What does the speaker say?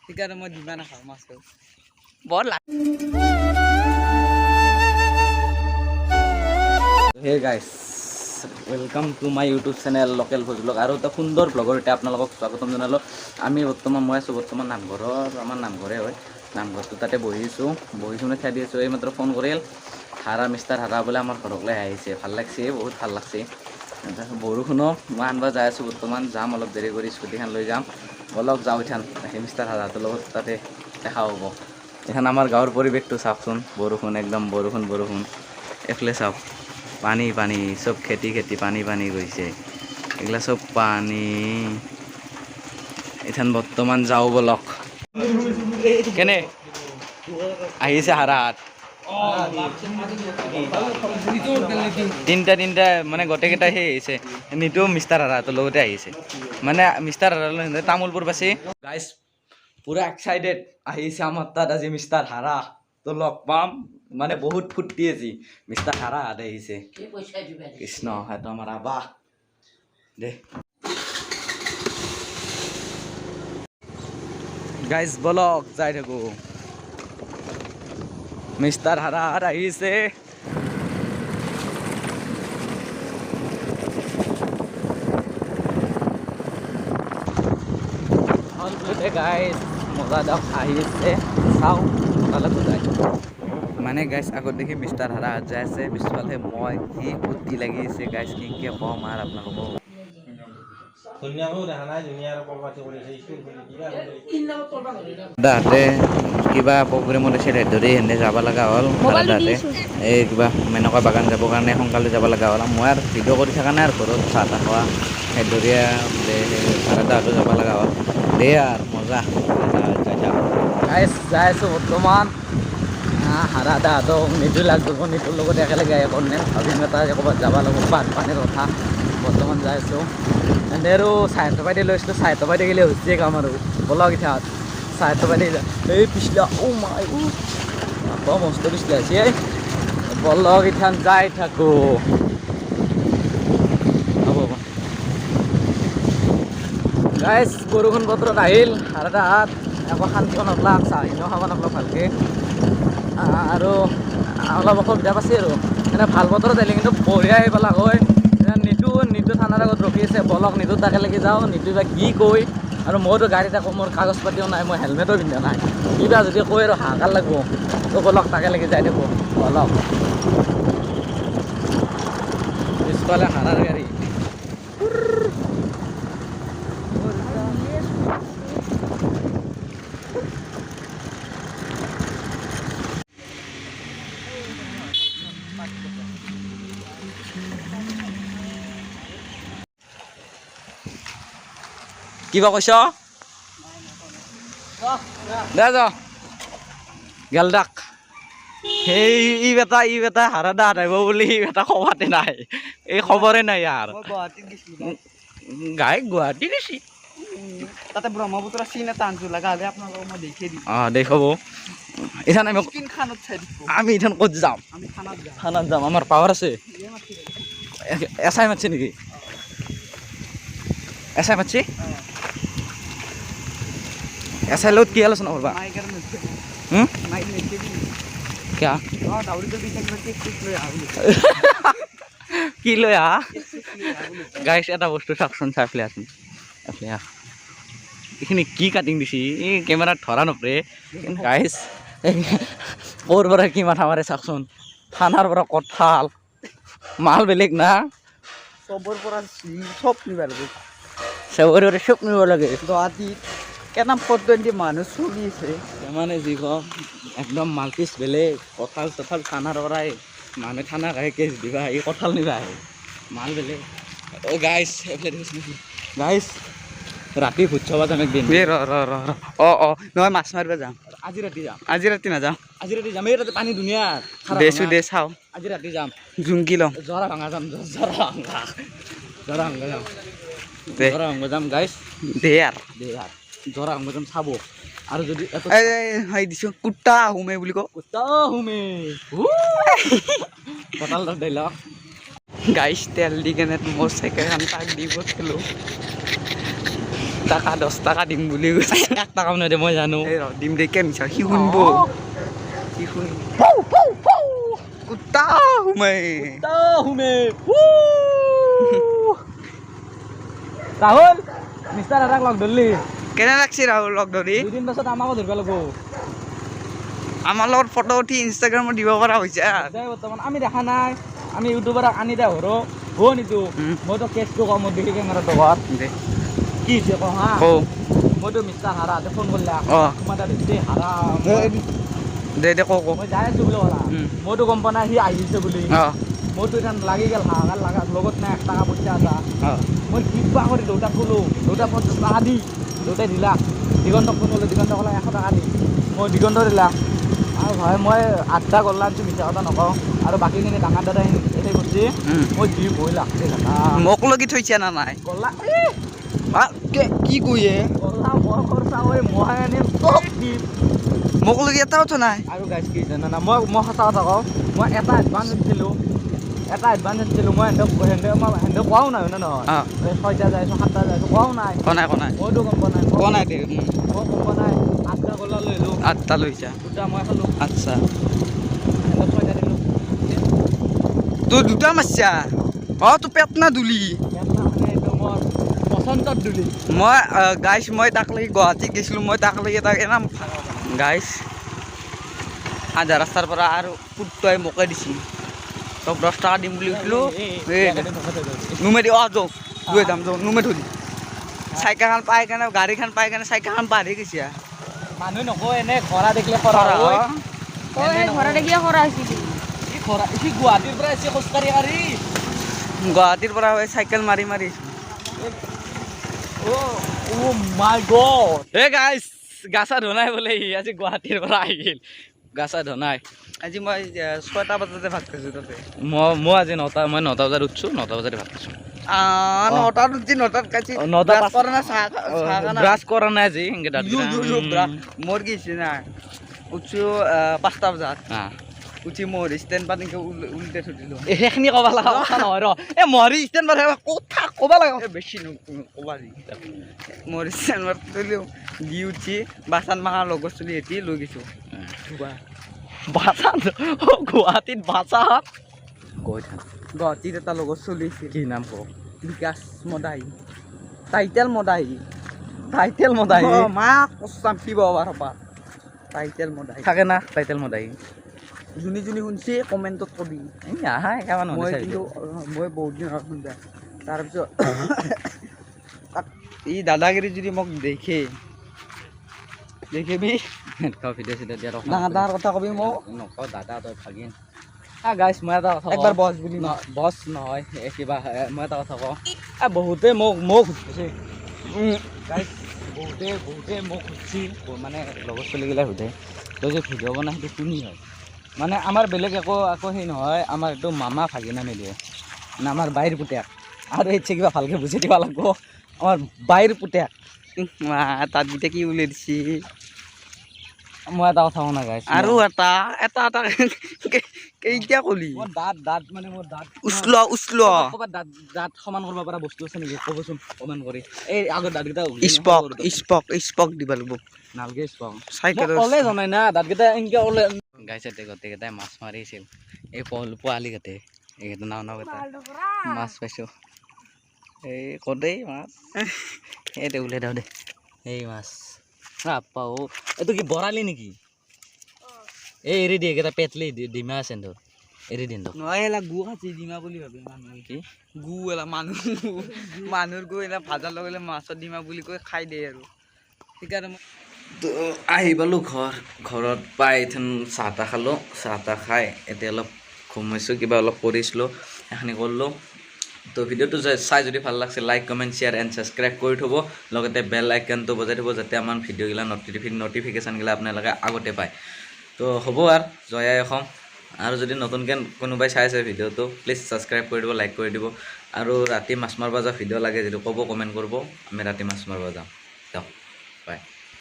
সেইকাৰণে মই দিবা নাখাওঁ মাছটো বৰ হে guys welcome to my YouTube channel local ভোজ ব্লগ আৰু এটা সুন্দৰ ব্লগৰ এতিয়া আপোনালোকক স্বাগতম জনালোঁ আমি মই আছোঁ বৰ্তমান নামঘৰৰ আমাৰ নামঘৰে হয় নামঘৰটো তাতে বহিছোঁ মানে চাই দি আছোঁ এইমাত্ৰ ফোন কৰিল মিষ্টাৰ হাৰা বোলে আমাৰ ঘৰকলৈ আহিছে ভাল লাগছে বহুত ভাল লাগছে বৰষুণো মই আনব যাই আছোঁ বৰ্তমান যাম অলপ দেৰি কৰি স্কুটিখন লৈ যাম অলপ যাওঁ ইথান সেই মিষ্টাৰ হাৰাটোৰ লগত তাতে দেখা হ'ব এখন আমাৰ গাঁৱৰ পৰিৱেশটো চাওকচোন বৰষুণ একদম বৰষুণ এইফালে চাওক পানী চব খেতি পানী গৈছে এইগিলা চব পানী ইথান বৰ্তমান যাওঁ বলক কেনে আহিছে হাৰাত তিনিটা মানে গোটেইকেইটা সেই আহিছে নিতু মিষ্টাৰ হাৰাটোৰ লগতে আহিছে মানে মিষ্টাৰ হাৰালৈ তামোলপুৰ পাছি গাইজ পুৰা এক্সাইটেড আহিছে আমাৰ তাত আজি মিষ্টাৰ হাৰা তো লগ পাম মানে বহুত ফূৰ্তি আজি মিষ্টাৰ হাৰা হাত আহিছে কৃষ্ণ সেইটো আমাৰ আবাহ দে গাইজ বলক যাই থাকো মিষ্টাৰ হাৰা আহিছে গাইজ মজা দাও আহিছে চাওঁ তালৈকে যায় মানে গাইজ আগত দেখি মিষ্টাৰ হাৰা হাত যাই আছে পিছফালে মই কি ফূৰ্তি লাগি আছে গাইজ কি কম আৰু আপোনালোকক দাদাহঁতে কিবা প্ৰগ্ৰেমত আছে ধৰি সেনে যাব লগা হ'ল দাদাহঁতে এই কিবা মেনকা বাগান যাবৰ কাৰণে সোনকালে যাব লগা হ'ল মই আৰু ভিডিঅ' কৰি থকা নাই আৰু ঘৰত চাহ তাহ খোৱা সেইদৰিয়া দাদাহঁতো যাব লগা হ'ল দে আৰু মজা যাই আছোঁ বৰ্তমান হাৰা দাহঁতক নিদু লাগব নিতুৰ লগত একেলগে আহে কৰণে ভাবিম এটা ক'ৰবাত যাব লাগিব বানপানীৰ কথা বৰ্তমান যাই আছোঁ এনে আৰু চাহিত্য বাইদে লৈছিলোঁ চাহিত্য বাইদে গেলে হৈছে কাম আৰু বলক ইঠাত চাহিত্য বাইদে এই পিছলা মাই আকৌ মস্ত পিছলা হৈছে বলক ইঠান যাই থাকোঁ হ'ব গাইজ বৰষুণ বতৰত আহিল হাৰা দাহঁত আকৌ শান্তিও নাপালাক চাহিনো খাব নাপালাক ভালকৈ আৰু অলপ অসুবিধা পাইছে আৰু এনে ভাল বতৰত আহিলে কিন্তু বঢ়িয়া আহিব পালাক হয় নিতু থানাৰ আগত ৰখি আছে বলক নিতু তাকে লাগি যাওঁ নিতু বা কি কৈ আৰু মইতো গাড়ীত আকৌ মোৰ কাগজ পাতিও নাই মই হেলমেটো পিন্ধা নাই কিবা যদি কৈ আৰু হাহাকাৰ লাগিব তো বলক তাকে লাগি যাই থাকোঁ বলক পিছফালে হাৰাৰ গাড়ী কিবা কৈছ দে যা গেল ডাক সেই ই বেটা হাৰা দাঁত আহিব বুলি ই বেটা খবৰতে নাই এই খবৰে নাই ইয়াৰ গাই গুৱাহাটী গৈছি তাতে ব্ৰহ্মপুত্ৰ চিন এটা আনছো লগা হ'লে আপোনালোকক মই দেখাই দিম দেখাব ইথান আমি ইথান ক'ত যাম থানাত যাম আমাৰ পাৱাৰ আছে এছাই মাতছে নেকি এছাই মাতছি এছাই লগত কি আলোচনা কৰবা কি লৈ আহা গাইছ এটা বস্তু চাওকচোন চাই পেলাই আছোন এইখিনি কি কাটিং দিছি এই কেমেৰাত ধৰা নপৰে গাইছ ক'ৰ পৰা কি মাথা মাৰে চাওকচোন থানাৰ পৰা কঁঠাল মাল বেলেগ না চবৰ পৰা চব নিব লাগে চবৰে চব নিব লাগে গুৱাহাটীত কেনে 420 মানুহ চলিছে মানে যি কওক একদম মালপিচ বেলেগ কঁঠাল চঠাল থানাৰ পৰাই মানুহে থানাক আহে কেছ দিবা এই কঁঠাল নিবা আহে মাল বেলেগ গাইছ গাইছ ৰাতি ভোজ চাব যাম একদিন নহয় মাছ মাৰিব যাম আজি ৰাতি নাযাম আজি ৰাতি যাম এই ৰাতি পানী ধুনীয়া দে চাওঁ আজি ৰাতি যাম জুংকি লম জৰা ভাঙা যাম যাম গাইছ দে আৰু জৰা ভাঙা যাম চাব আৰু যদি দিছোঁ কুত্তা আহোমে বুলি কওঁ কুত্তা আহোমে কঁঠাল ডাইলগ গাইছ তেল দি কেনে মোৰ চাইকেলখন তাক দি পঠিয়ালোঁ টাকা 10 টাকা দিম বুলি কৈছে 1 টাকাও নাই দে মই জানো এই ৰ দিম দে কে মিছা সি শুনব সি শুনিব কুত্তা সোমাই ৰাহুল মিষ্টাৰ দাদাক লগ ধৰলি কেনে লাগছে ৰাহুল লগ ধৰি 2 দিন পাছত আমাকো ধৰিব লাগিব আমাৰ লগত ফটো উঠি ইনষ্টাগ্ৰামত দিব পৰা হৈছে বৰ্তমান আমি দেখা নাই আমি ইউটিউবাৰক আনি দে হৰো হো নিতো মইতো কেছটো কম মই দেখি কেমেৰাটো ঘৰত দে কি হৈছে কওঁ হা কওঁ মইতো মিষ্টাৰ হাৰাতে ফোন কৰিলা অঁ তোমাৰ তাত বেছি হাৰা দে দে কওঁ মই যাই আছোঁ বুলি ক'লা মইতো গম পোৱা নাই সি আহিছে বুলি অঁ মইতো এতিয়া লাগি গ'ল হাহাকাৰ লাগা লগত নাই 1 টাকা পইচা এটা অঁ মই কিবা কৰি দেউতাক ক'লোঁ দেউতাক 50 টাকা দি দেউতাই দিলা দিগন্তক ফোন কৰিলোঁ দিগন্ত ক'লে 100 টাকা দি মই দিগন্ত দিলা আৰু ভাই মই 8টা গল্লা আনিছোঁ মিছা কথা নকওঁ আৰু বাকীখিনি ডাঙৰ দাদাই এতে কৰিছে মই যি ভয় লাগছে মোক লগি থৈছে না নাই গল্লা কি কয়ে গল্লা বৰ খৰচা হৈ মই আনিম তোক দিম মোক লগি এটাও তো নাই আৰু গাইছ কি জানা না মই সঁচা কথা কওঁ মই এটা এডভান্স দিছিলোঁ মই সিহঁতক কোৱাও নাই হয় নে নহয় 6টা যাইছোঁ 7টা যাইছোঁ কোৱাও নাই মইতো গম পোৱা নাই কোৱা নাই দে মই গম পোৱা নাই 8টা গল্লা লৈ আহিলোঁ 8টা লৈছা 2টা মই খালোঁ আচ্ছা সিহঁতক 6টা দিলোঁ তোৰ 2টা মাৰছা অঁ তোৰ পেট না দুলি এইটো মোৰ পচন্দত দিলি মই গাইছ মই তাক লাগি গুৱাহাটীত গৈছিলোঁ মই তাক লাগি তাক এনাম গাইছ আধা ৰাস্তাৰ পৰা আৰু কুত্তাই মোকে দিছিল তোক 10 টাকা দিম বুলি কৈছিলোঁ নুমেদি অঁ যাওক লৈ যাম যাওক নুমে ধৰি চাইকেলখন পাই কেনে গাড়ীখন পাই কেনে চাইকেলখন বাঢ়ি গৈছে মানুহ নকয় এনে খৰা দেখিলে খৰা হয় ঘৰত দেখিয়ে কৰা হৈছিল সি গুৱাহাটীৰ পৰা আহিছে খোজকাঢ়ি কাঢ়ি গুৱাহাটীৰ পৰা হৈ চাইকেল মাৰি মাৰি অ' মাই গড হে গাইছ গাছা ধনাই বোলে সি আজি গুৱাহাটীৰ পৰা আহিল গাছা ধনাই আজি মই 6টা বজাতে ভাত খাইছোঁ তাতে মই আজি 9টা বজাত উঠছোঁ 9টা বজাতে ভাত খাইছোঁ 9টাত উঠি 9টাত খাইছি 9টা কৰা না চাহ ব্ৰাছ কৰা নাই আজি সেনেকৈ মোৰ কি হৈছে না উঠছোঁ 5টা বজাত উঠি মোৰ ষ্টেণ্ড পাত উল্টে থৈ দিলোঁ সেইখিনি ক'ব লগা কথা নহয় ৰ এই মৰি ষ্টেণ্ড পাত কথা ক'ব লাগে বেছি ক'বা দি মোৰ ষ্টেণ্ড পাত থলোঁ দি উঠি বাচান মাহাৰ লগৰ চলি এটি লৈ গৈছোঁ বাচান গুৱাহাটীত বাচান গুৱাহাটীত এটা লগৰ চলি আছিল কি নাম কওঁ বিকাশ মদাহী টাইটেল মদাহী মাক চাম্পিব বাৰপা টাইটেল মদাহী থাকে না টাইটেল মদাহী যোনে শুনছে কমেণ্টত কবি মই কিন্তু মই বহুত দিন শুনবা তাৰপিছত ই দাদাগিৰি যদি মোক দেখিবি ভিডিঅ' চিডিঅ' দিয়া ডাঙৰ কথা কবি মোক নকওঁ দাদা তই ভাগিন গাইছ মই এটা কথা একবাৰ বছ বুলি বছ নহয় কিবা মই এটা কথা কওঁ বহুতে মোক সুধিছে গাইছ বহুতে মোক সুধিছি মানে লগৰ ছোৱালীগিলাই সোধে তই যে ভিডিঅ' বনাই সেইটো কোনি হয় মানে আমাৰ বেলেগ একো সেই নহয় আমাৰ এইটো মামা ভাগিনা মিলিয়ে মানে আমাৰ বাইৰ পুতেক আৰু এই কিবা ভালকৈ বুজি দিব লাগিব আমাৰ বাইৰ পুতেক তাত গীতে কি উলিয়াই দিছি মই এটা কথা শুনা গাইছ আৰু এটা কেইটা কলি মোৰ দাঁত মানে মোৰ দাঁত উচল ক'ৰবাত দাঁত সমান কৰিব পৰা বস্তু আছে নেকি ক'বচোন কমেণ্ট কৰি এই আগৰ দাঁতকেইটা স্পক দিব লাগিব নালগে স্পক চাইকেল ক'লে জনাই না দাঁতকেইটা এনেকৈ ক'লে গাইছে গোটেইকেইটাই মাছ মাৰিছিল এই পোৱালিকেইটাই এইকেইটা নাও কেইটা মাছ পাইছোঁ এই কদেই মাছ এই দে উলিয়াই দিওঁ দে এই মাছ পাও এইটো কি বৰালি নেকি এই এৰি দিয়ে এইকেইটা পেটলি ডিমা আছে তোৰ এৰি দিন তো নহয় এলা গু খাইছে ডিমা বুলি ভাবে মানুহে কি গু এলা মানুহৰ গু এলা ভাজা লগালে মাছৰ ডিমা বুলি কৈ খাই দিয়ে আৰু সেইকাৰণে তো আহি পালোঁ ঘৰত পাই চাহ তাহ খালোঁ চাহ তাহ খাই এতিয়া অলপ ঘুমাইছোঁ কিবা অলপ কৰিছিলোঁ সেইখিনি কৰিলোঁ তো ভিডিঅ'টো চাই যদি ভাল লাগছে like comment share and subscribe কৰি থ'ব লগতে বেল আইকনটো বজাই থ'ব যাতে আমাৰ ভিডিঅ'গিলা নটিফিকেশ্যনগিলা আপোনালোকে আগতে পায় তো হ'ব আৰু জয় আই অসম আৰু যদি নতুনকৈ কোনোবাই চাই আছে ভিডিঅ'টো প্লিজ ছাবস্ক্ৰাইব কৰি দিব লাইক কৰি দিব আৰু ৰাতি মাছ মাৰিব যোৱা ভিডিঅ' লাগে যিটো ক'ব কমেণ্ট কৰিব আমি ৰাতি মাছ মাৰিব যাওঁ